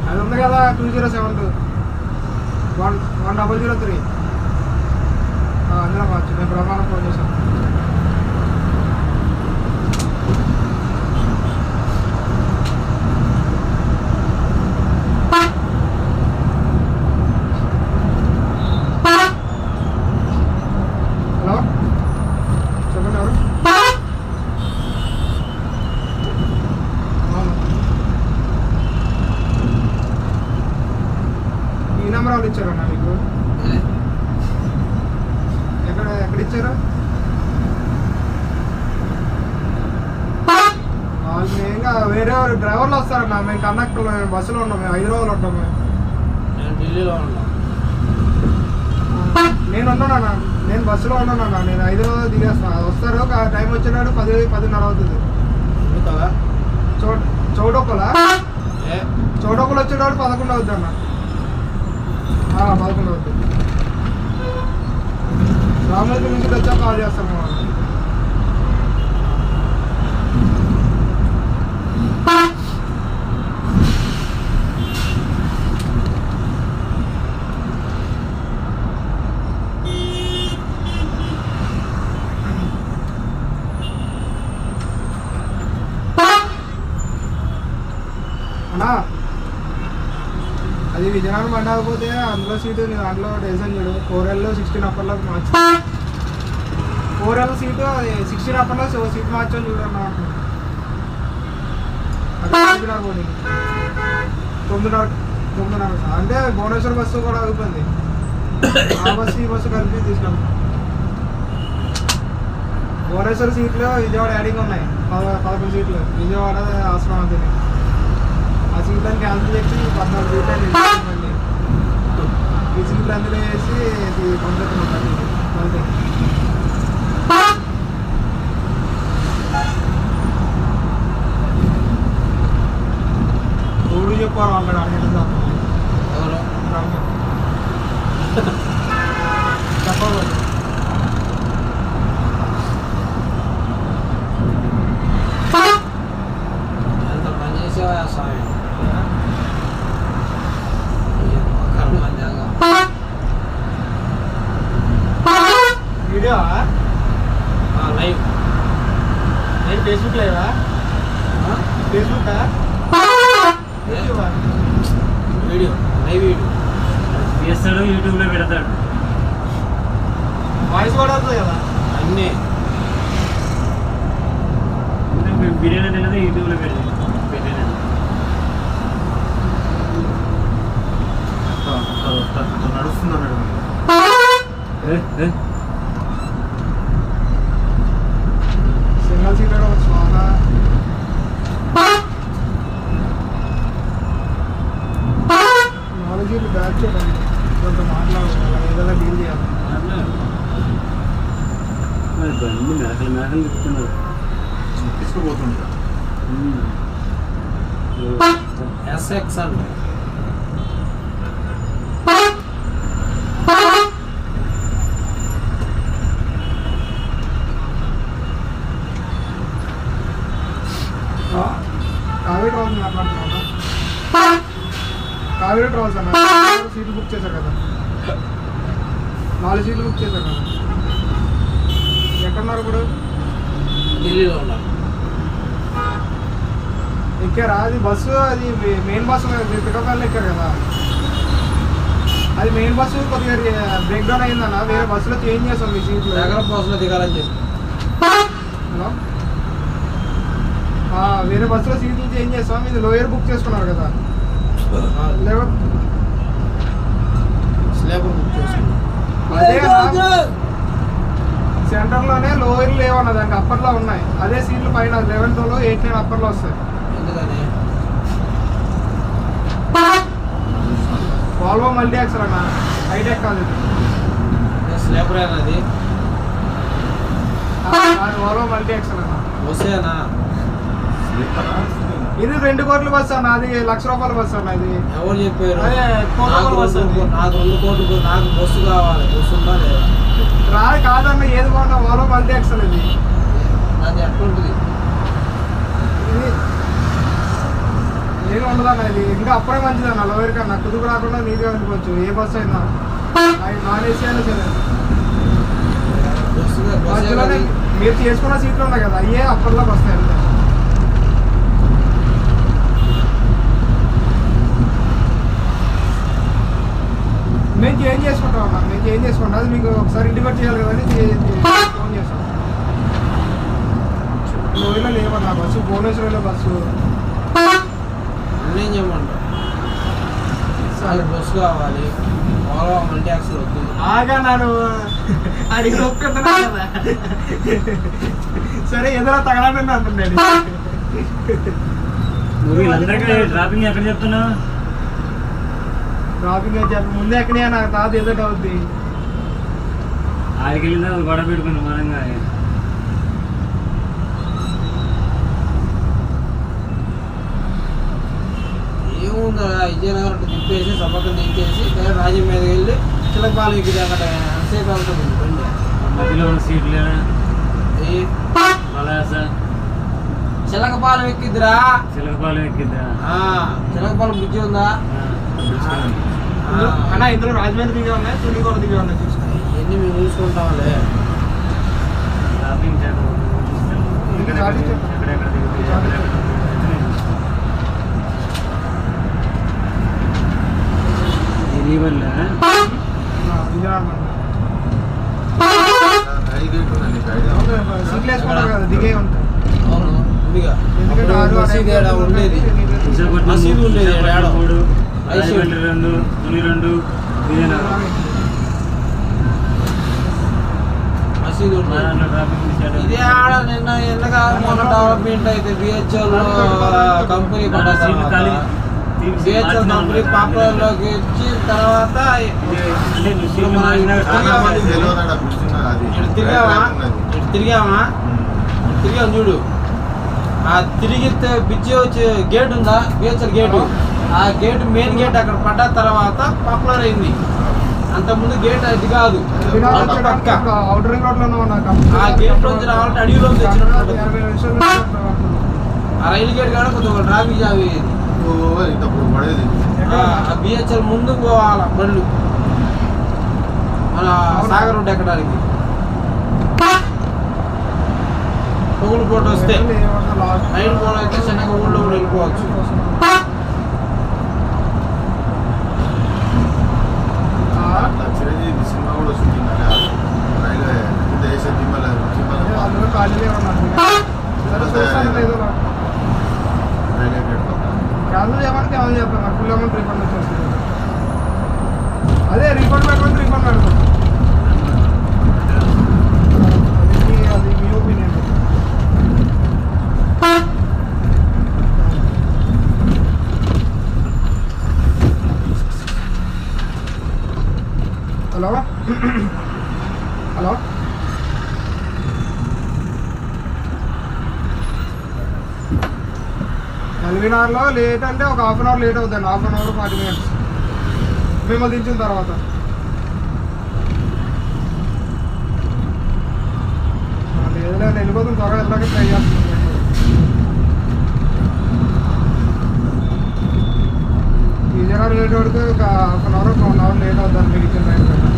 అది ఉంది కదా 2072 1003 అందులో మార్చు. నేను ప్రమాణం ఫోన్ చేశాను. హలో చెప్పండి ఎవరు? ఈ నెంబర్ వాళ్ళు ఇచ్చారన్నా మీకు? ఎక్కడ ఇచ్చారు? వాళ్ళు ఇంకా వేరే డ్రైవర్లు వస్తారన్నా. మేము కండక్టర్లు, మేము బస్సులో ఉన్నాం. మేము హైదరాబాద్లో ఉంటాం. నేను ఢిల్లీలో ఉన్నాను. నేను ఉన్నానన్నా. నేను బస్సులో ఉన్నానన్నా. నేను హైదరాబాద్ దిగేస్తాను. వస్తారు టైం వచ్చినాడు 10-10:30 అవుతుంది. చౌడొక్కలా చౌడొక్కలు వచ్చేటప్పుడు 11 అవుతుంది అన్న. 11 అవుతుంది. రామోజీ నుంచి వచ్చా కాల్ చేస్తాం మనం. అన్నా అది విజయనగరం పండకపోతే అందులో సీటు దాంట్లో డెసిషన్ చూడు. 4L 16 అప్పర్లోకి మార్చు. 4L సీటు 16 అప్పర్లో సీట్ మార్చని చూడన్నా. అక్కడ పోనీ 9:30 అంటే భువనేశ్వర బస్సు కూడా అయిపోయింది. ఆ బస్సు ఈ బస్సు కలిపి తీసుకెళ్తాం. భువనేశ్వర సీట్లు విజయవాడ యాడింగ్ ఉన్నాయి. 11 సీట్లు విజయవాడ ఆశ్రమం. ఆ సీట్లను క్యాన్సిల్ చేసి 14 సీట్లు మళ్ళీ ఈ సీట్లు అందులో వేసి పంపిస్తున్నాం. మళ్ళీ ఊరు చెప్పారు అక్కడ చెప్పకూడదు. ఎంత పని చేసేవా స్వామి? వీడియో లైవ్ ఫేస్బుక్ లైవా? ఫేస్బుక్ వీడియో లైవ్ వీడియో చేస్తాడు, యూట్యూబ్లో పెడతాడు. వాయిస్ కూడా వస్తుంది కదా అన్నీ. బిర్యానీ తినదే యూట్యూబ్లో పెట్టాను. నడుస్తున్నాడు. సింగల్ సీటర్ స్వాగా 4 సీట్లు బ్యాక్ చూడండి. కొంత మాట్లాడాలి, ఏదైనా డీల్ చేయాలి. మేకలు తిప్పుతున్నారు. తీసుకుపోతుంటారు. SX అంటే కావేరీ ట్రావెల్స్ మాట్లాడుతున్నాను. కావేరీ ట్రావెల్స్ అన్న సీట్లు బుక్ చేశారు కదా, 4 సీట్లు బుక్ చేశారు కదా. ఎక్కడున్నారు ఇప్పుడు? ఢిల్లీలో ఉన్నారు. ఎక్కారా? అది బస్సు, అది మెయిన్ బస్సు పికప్ వాళ్ళు ఎక్కారు కదా. అది మెయిన్ బస్సు కొద్దిగా బ్రేక్ డౌన్ అయిందన్న. వేరే బస్సులో చేంజ్ చేస్తాం మీ సీట్లు. దగ్గర బస్సులో దిగాలని చెప్పి. హలో, వేరే బస్సులో సీట్లు చేంజ్ చేస్తాం. ఇది లోయర్ బుక్ చేసుకున్నారు కదా, స్లేబర్ బుక్ చేసుకున్నాం. అదే సెంటర్లోనే లోయర్ లేవన్న, దానికి అప్పర్లో ఉన్నాయి. అదే సీట్లు పైన 11th 8, 9 అప్పర్లో వస్తాయి. ఎందుకని? వాల్వో మల్టీ యాక్సల్ అన్న, హైటెక్ కాదు ఇది. స్లేబర్ అది వాల్వో మల్టీ యాక్సల్ అన్న. వస్తేనా? ఇది 2 కోట్ల బస్సు అన్న, అది ₹1,00,000 బస్సు అన్న. ఇది ఎవరు చెప్పారు? అదే కోట్ల బస్సు అది. నాకు 2 కోట్లు, నాకు బస్సు కావాలి. బస్సు ఉందా లేదా? రాదు కాదన్న, ఏది బాగున్నా వాల్వో మల్టీ యాక్సల్ ఇది. అది ఎట్లుంటుంది? ఇది ఏమి ఉండదు అన్న, ఇది ఇంకా అప్పుడే మంచిది అన్న. లోయర్ కన్నా కుదుకు రాకుండా నీట్గా వెళ్ళిపోవచ్చు ఏ బస్సు అయినా. అది నాన్ ఏసీ అయినా సరే. మధ్యలోనే మీరు చేసుకున్న సీట్లు ఉన్నాయి కదా, అయ్యే అప్పట్లోకి వస్తాయి అంతే. మేము చేంజ్ చేసుకుంటాం అన్న, మేము చేంజ్ చేసుకుంటాం. అది మీకు ఒకసారి ఇంటిమేట్ చేయాలి కదా అని ఫోన్ చేస్తాం. లోయలో లేవన్నా బస్సు, భువనేశ్వర్లో బస్సు. అన్నీ చేయమంటారు. బస్సు కావాలి, ఓలా మల్టీ యాక్సిల్ వద్దు. ఆగా నన్ను అడిగి ఒప్పుకుంటున్నా కదా. సరే ఎదురా తగలని అంటున్నాడు. నువ్వు వీళ్ళందరికీ డ్రాపింగ్ ఎక్కడ చెప్తున్నావు? డ్రాపింగ్ అయితే చెప్పి ముందే ఎక్కడే నాకు తాత ఎదుట అవుద్ది. ఆడికి వెళ్ళిందా గొడవ పెట్టుకుని మనంగా. ఏముందా విజయనగరం అటు తిప్పేసి సపక్కన తిప్పేసి రాజ్యం మీదకి వెళ్ళి చిలకపాలెం ఎక్కితే అక్కడ ఎంతసేపు వెళ్తుంది బండి. మధ్యలో ఉన్న సీట్లు ఏ పలాస చిలకపాలెం ఎక్కిద్దిరా. చిలకపాలెం ఎక్కిద్దా? చిలకపాలెం బ్రిడ్జి ఉందా? అన్న ఇందులో రాజమండ్రి దిగే ఉన్నాయి, తుని కూడా దిగే ఉన్నాయి. చూసుకోండి ఇవన్నీ మేము చూసుకుంటాంలే. డ్రాపింగ్ ఎక్కడెక్కడ ఇది వల్ల సీట్లు వేసుకుంటారు కదా, దిగే ఉంటాయి. అవును ఉందిగా. ఎందుకంటే అప్పుడు మసీదు ఏడ ఉండేది. మసీదు ఉండేది ఏడ. 3, రాజమండ్రి 2, తుని 2, విజయనగరం. మసీదు ఉండేది. ఇదే ఆడ నిన్న ఎండగా మొన్న డెవలప్మెంట్ అయితే బిహెచ్ఎల్ కంపెనీ బిహెచ్ఎల్ కంపెనీ పాపులర్లోకి వచ్చి తర్వాత తిరిగామా చూడు. ఆ తిరిగితే బ్రిడ్జి వచ్చి గేట్ ఉందా, బిహెచ్ఎల్ గేటు. ఆ గేట్ మెయిన్ గేట్ అక్కడ పడ్డ తర్వాత పాపులర్ అయింది. అంతకుముందు గేట్ అది కాదు, పక్క అవుటర్ రింగ్ రోడ్ లోనే ఉన్నా. ఆ గేట్ నుంచి రావాలంటే అడవిలోకి వచ్చినట్టు. ఆ రైలు గేట్ కాడ కొంచెం ట్రాఫిక్ జామ్ అయ్యేది. ఆ బిహెచ్ఎల్ ముందు పోవాల బండ్లు మన సాగర్ రోడ్ ఎక్కడానికి. పొగులు పూట వస్తే నైట్ పూట అయితే చిన్నగా ఊళ్ళో కూడా వెళ్ళిపోవచ్చు. చిరంజీవి సినిమా కూడా షూటింగ్ రైల్వే వేసే అందులో ఖాళీలే ఉన్నాను. రైల్వే క్యాన్సిల్ చేయమంటే క్యాన్సిల్ చేస్తాను. ఫుల్ అమౌంట్ రీఫండ్ వచ్చేస్తుంది. అదే రీఫండ్ పెట్టమంటే రీఫండ్ పెడతాం. అది మీ ఒపీనియన్. హలో హలో ఎల్బీనగర్లో లేట్ అంటే ఒక హాఫ్ అన్ అవర్ లేట్ అవుతుంది. హాఫ్ అన్ అవర్ 40 minutes మేము దించిన తర్వాత. లేదులే వెళ్ళిపోతుంది, త్వరగా వెళ్ళడానికి ట్రై చేస్తుంది. విజయనగరం లేట్ పడితే ఒక half an hour 1 hour late అవుతుంది మీకు ఇచ్చిన టైం కన్నా.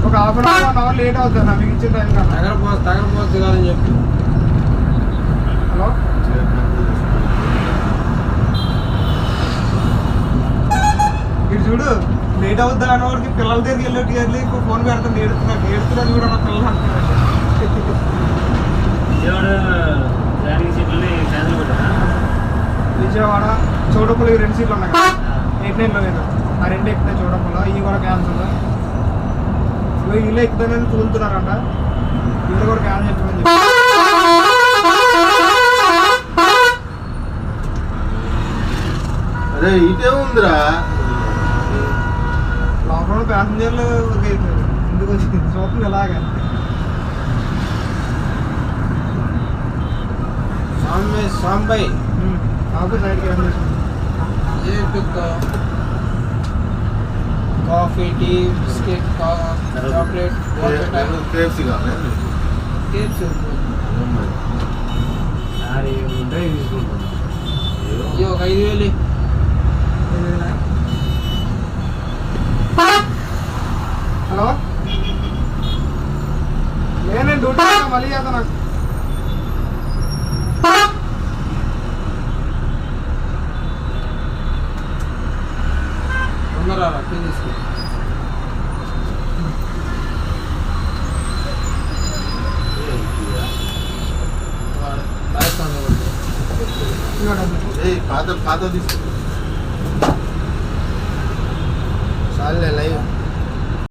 ఒక half an hour 1 hour late అవుతుంది మీకు ఇచ్చిన టైం కన్నా. తగరపోతుంది కాదని చెప్పి. హలో ఇటు చూడు, లేట్ అవుద్దా అనేవాడికి పిల్లల దగ్గరికి వెళ్ళి వెళ్ళి ఫోన్ పెడుతుంది. ఏడుతున్నాడు కూడా నా పిల్లలు అంటున్నాడు. విజయవాడ ట్రాఫిక్ సీట్లని క్యాన్సిల్ పెట్టారా? విజయవాడ చౌడపల్లి 2 సీట్లు ఉన్నాయి కదా, 8-9లో లేదు. ఆ 2 ఎక్కితే చౌడపల్లి, ఇవి కూడా క్యాన్సిల్. వీళ్ళు ఎక్కుతానని తూలుతున్నారంట. వీళ్ళు కూడా క్యాన్సిల్ చెప్పమని చెప్పి. అరే ఇటే ఉందిరా. లోపల ప్యాసింజర్లు ఎందుకు వచ్చింది చూస్తుంది ఎలాగా. సాంబై నాకు సైడ్కి ఏం చేసింది. Coffee, tea, biscuit, chocolate, KFC కావాలి. అది ఉంటాయి తీసుకుంటాం. ఇయ్యి ఒక 5,000 ఇయ్యి. హలో నేను డ్యూటీ మళ్ళీ చేస్తాను నాకు తొందరగా రా, పే తీసుకో. వాడు రాజస్థాన్ లో పడ్డాడు. పాత తీసుకో చాలే లైవ్